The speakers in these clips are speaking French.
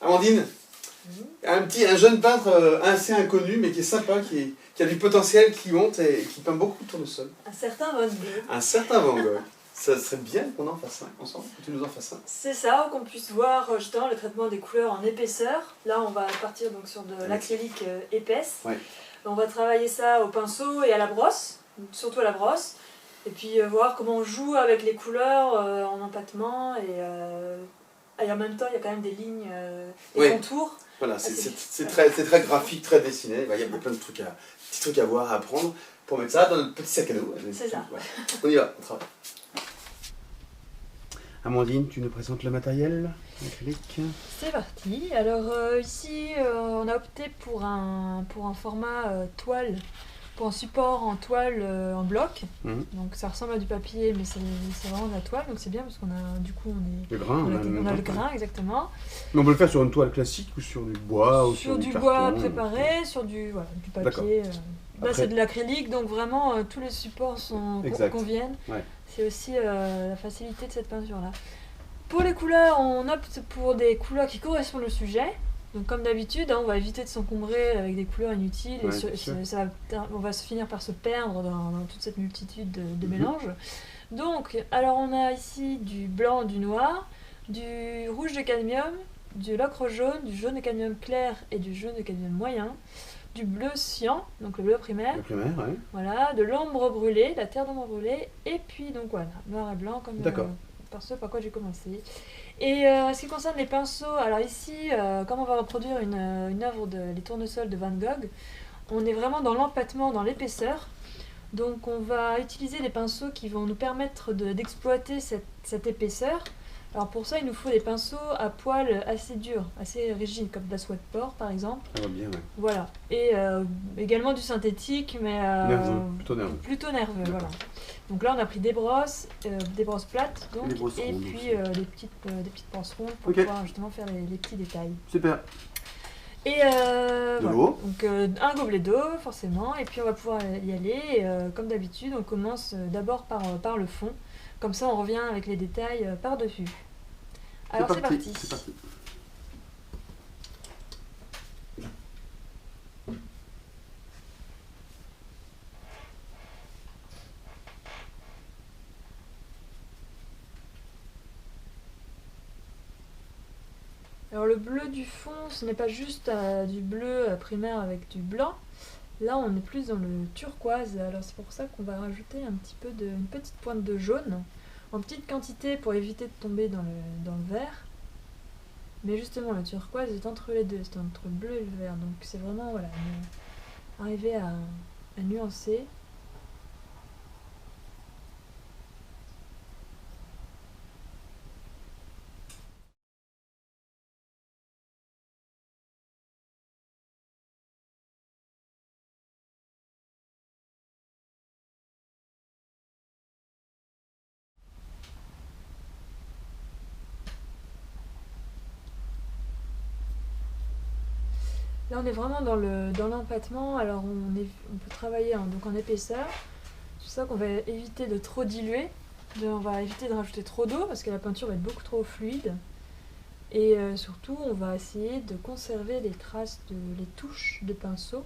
Amandine, un jeune peintre assez inconnu, mais qui est sympa, qui a du potentiel, qui monte et qui peint beaucoup de tournesol. Un certain Van Gogh. Un certain Van Gogh. Ça serait bien qu'on en fasse un ensemble, que tu nous en fasses un. C'est ça, qu'on puisse voir justement le traitement des couleurs en épaisseur. Là, on va partir donc sur de l'acrylique épaisse. Ouais. On va travailler ça au pinceau et à la brosse, surtout à la brosse. Et puis voir comment on joue avec les couleurs en empattement. Et en même temps, il y a quand même des lignes, des contours. Voilà, c'est très graphique, très dessiné. Il y a plein de trucs petits trucs à voir, à apprendre pour mettre ça dans notre petit sac à dos. C'est ça. Ouais. On y va, on travaille. Amandine, tu nous présentes le matériel acrylique. C'est parti. Alors ici, on a opté pour un format toile, pour un support en toile en bloc. Donc ça ressemble à du papier, mais c'est vraiment de la toile, donc c'est bien parce qu'on a du coup le grain. On a le grain exactement. Mais on peut le faire sur une toile classique ou sur du bois ou sur du carton. Bois préparé, sur du papier. Là c'est de l'acrylique, donc vraiment tous les supports conviennent. Ouais. C'est aussi la facilité de cette peinture-là. Pour les couleurs, on opte pour des couleurs qui correspondent au sujet. Donc comme d'habitude, on va éviter de s'encombrer avec des couleurs inutiles. On va se finir par se perdre dans toute cette multitude de mélanges. Donc, alors on a ici du blanc, du noir, du rouge de cadmium, du l'ocre jaune, du jaune de cadmium clair et du jaune de cadmium moyen. Du bleu cyan, donc le bleu primaire. Le primaire, oui. Voilà, de l'ombre brûlée, la terre d'ombre brûlée, et puis donc voilà, noir et blanc comme par ce par quoi j'ai commencé. Et ce qui concerne les pinceaux, alors ici, comme on va reproduire une œuvre les tournesols de Van Gogh, on est vraiment dans l'empattement, dans l'épaisseur. Donc on va utiliser des pinceaux qui vont nous permettre d'exploiter cette épaisseur. Alors pour ça, il nous faut des pinceaux à poils assez durs, assez rigides, comme de la soie de porc par exemple. Ça va bien, ouais. Voilà. Et également du synthétique, mais plutôt nerveux. Voilà. Donc là, on a pris des brosses plates, donc, et puis des petites brosses rondes pour pouvoir justement faire les petits détails. Super. Et de l'eau. Donc un gobelet d'eau, forcément, et puis on va pouvoir y aller. Et, comme d'habitude, on commence d'abord par le fond. Comme ça, on revient avec les détails par-dessus. Alors c'est parti. Alors le bleu du fond, ce n'est pas juste du bleu primaire avec du blanc. Là, on est plus dans le turquoise, alors c'est pour ça qu'on va rajouter une petite pointe de jaune, en petite quantité pour éviter de tomber dans le vert. Mais justement, le turquoise est entre les deux, c'est entre le bleu et le vert, donc c'est vraiment, voilà, arriver à nuancer. Là, on est vraiment dans l'empattement. Alors, on peut travailler donc en épaisseur. C'est pour ça qu'on va éviter de trop diluer. On va éviter de rajouter trop d'eau parce que la peinture va être beaucoup trop fluide. Et surtout, on va essayer de conserver les traces, les touches de pinceau.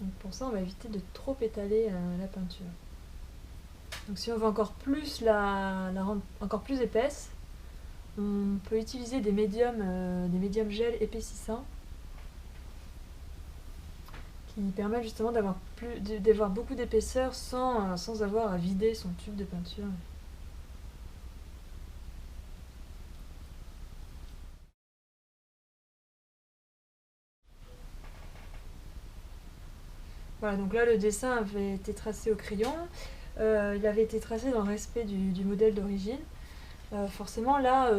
Donc, pour ça, on va éviter de trop étaler la peinture. Donc, si on veut encore plus la rendre encore plus épaisse, on peut utiliser des médiums gel épaississants, qui permet justement d'avoir beaucoup d'épaisseur sans avoir à vider son tube de peinture. Voilà, donc là le dessin avait été tracé au crayon, il avait été tracé dans le respect du modèle d'origine. Forcément là,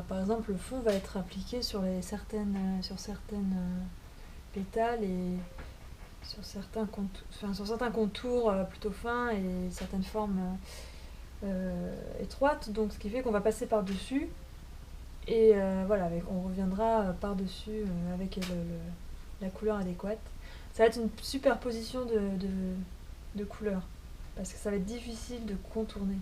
par exemple le fond va être appliqué sur certaines pétales et sur certains contours plutôt fins et certaines formes étroites, donc ce qui fait qu'on va passer par-dessus et voilà, on reviendra par-dessus avec la couleur adéquate. Ça va être une superposition de couleurs parce que ça va être difficile de contourner.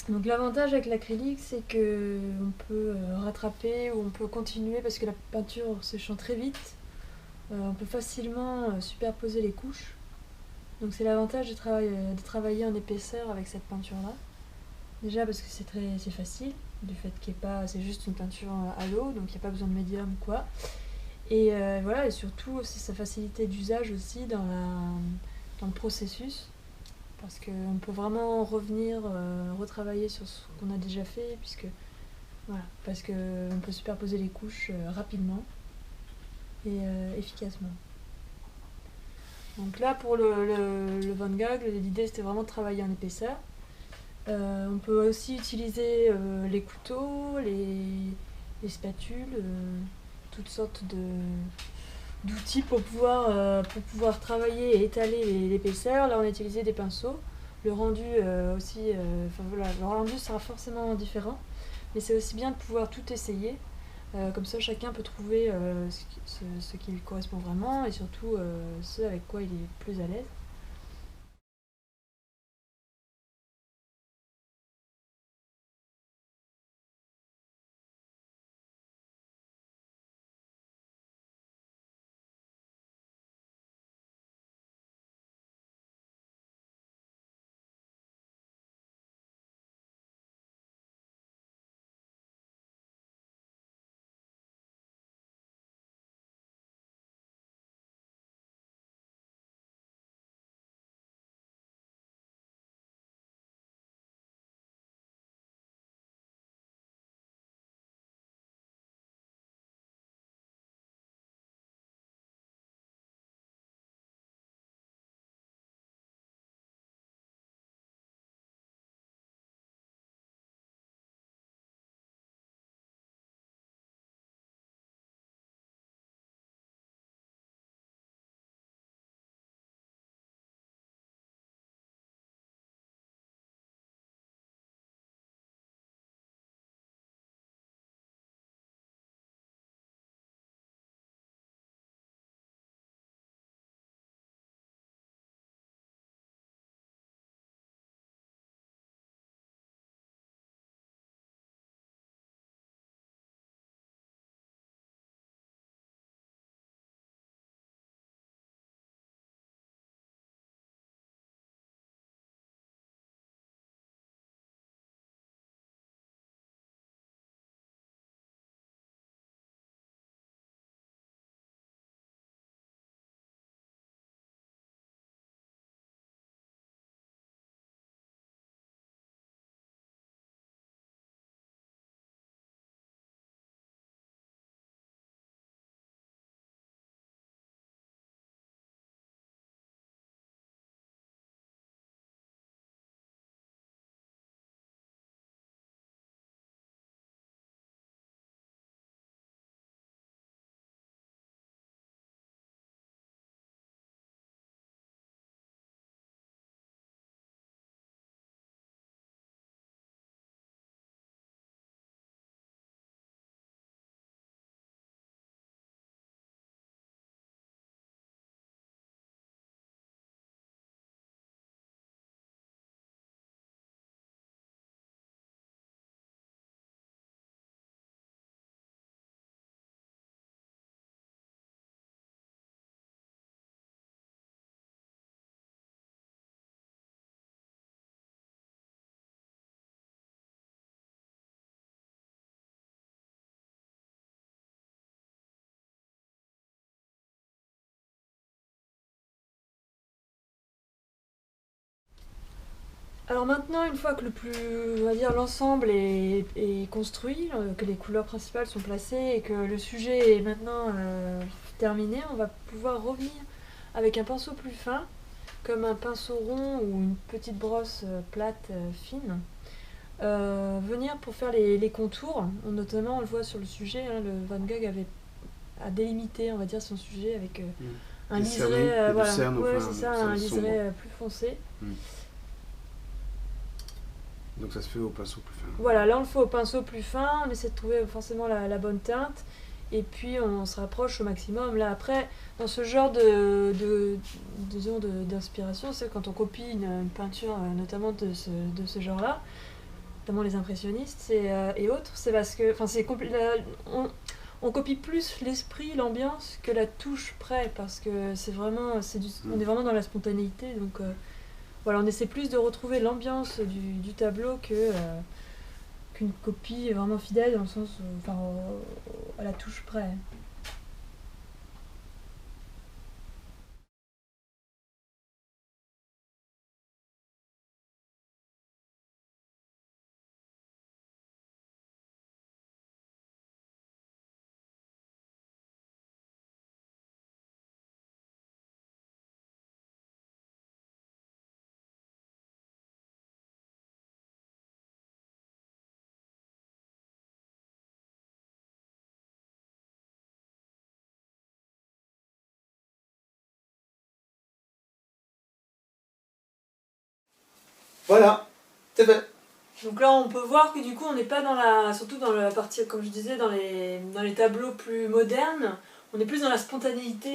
Donc l'avantage avec l'acrylique, c'est que on peut rattraper ou on peut continuer parce que la peinture séchant très vite, on peut facilement superposer les couches. Donc c'est l'avantage de travailler en épaisseur avec cette peinture-là. Déjà parce que c'est facile, du fait qu'il n'y ait pas, c'est juste une peinture à l'eau, donc il n'y a pas besoin de médium ou quoi. Et voilà, et surtout c'est sa facilité d'usage aussi dans le processus. Parce qu'on peut vraiment revenir, retravailler sur ce qu'on a déjà fait, voilà, parce qu'on peut superposer les couches rapidement et efficacement. Donc là, pour le Van Gogh, l'idée c'était vraiment de travailler en épaisseur. On peut aussi utiliser les couteaux, les spatules, toutes sortes d'outils pour pouvoir travailler et étaler l'épaisseur. Là, on a utilisé des pinceaux. Le rendu aussi, voilà, le rendu sera forcément différent, mais c'est aussi bien de pouvoir tout essayer. Comme ça, chacun peut trouver ce qui lui correspond vraiment et surtout ce avec quoi il est plus à l'aise. Alors maintenant, une fois que on va dire, l'ensemble est construit, que les couleurs principales sont placées et que le sujet est maintenant terminé, on va pouvoir revenir avec un pinceau plus fin, comme un pinceau rond ou une petite brosse plate fine, venir pour faire les contours. Notamment, on le voit sur le sujet, hein, le Van Gogh a délimité, on va dire, son sujet avec un liseré, voilà, ouais, c'est ça, un liseré plus foncé. Donc ça se fait au pinceau plus fin. Voilà, là on le fait au pinceau plus fin, on essaie de trouver forcément la bonne teinte, et puis on se rapproche au maximum. Là après, dans ce genre d'inspiration, c'est quand on copie une peinture, notamment de ce genre-là, notamment les impressionnistes et autres, c'est parce que on copie plus l'esprit, l'ambiance que la touche près, parce que on est vraiment dans la spontanéité, donc voilà, on essaie plus de retrouver l'ambiance du tableau qu'une copie vraiment fidèle dans le sens à la touche près. Voilà, c'est fait. Donc là, on peut voir que du coup, on n'est pas surtout dans la partie, comme je disais, dans les tableaux plus modernes, on est plus dans la spontanéité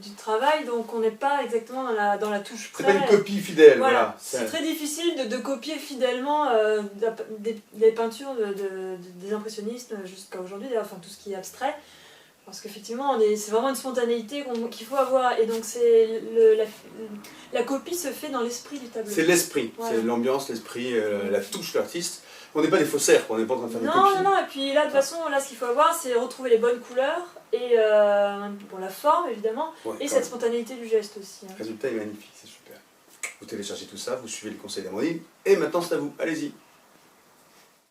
du travail, donc on n'est pas exactement dans la touche près. C'est pas une copie fidèle, voilà. C'est très difficile de copier fidèlement des peintures des impressionnistes jusqu'à aujourd'hui, d'ailleurs, enfin tout ce qui est abstrait. Parce qu'effectivement, c'est vraiment une spontanéité qu'il faut avoir. Et donc, la copie se fait dans l'esprit du tableau. C'est l'esprit, c'est l'ambiance, l'esprit, la touche de l'artiste. On n'est pas des faussaires, on n'est pas en train de faire des copies. Non, et puis là, de toute façon, là, ce qu'il faut avoir, c'est retrouver les bonnes couleurs, et la forme, évidemment, et cette spontanéité du geste aussi. Le résultat est magnifique, c'est super. Vous téléchargez tout ça, vous suivez les conseils d'Amandine, et maintenant c'est à vous, allez-y.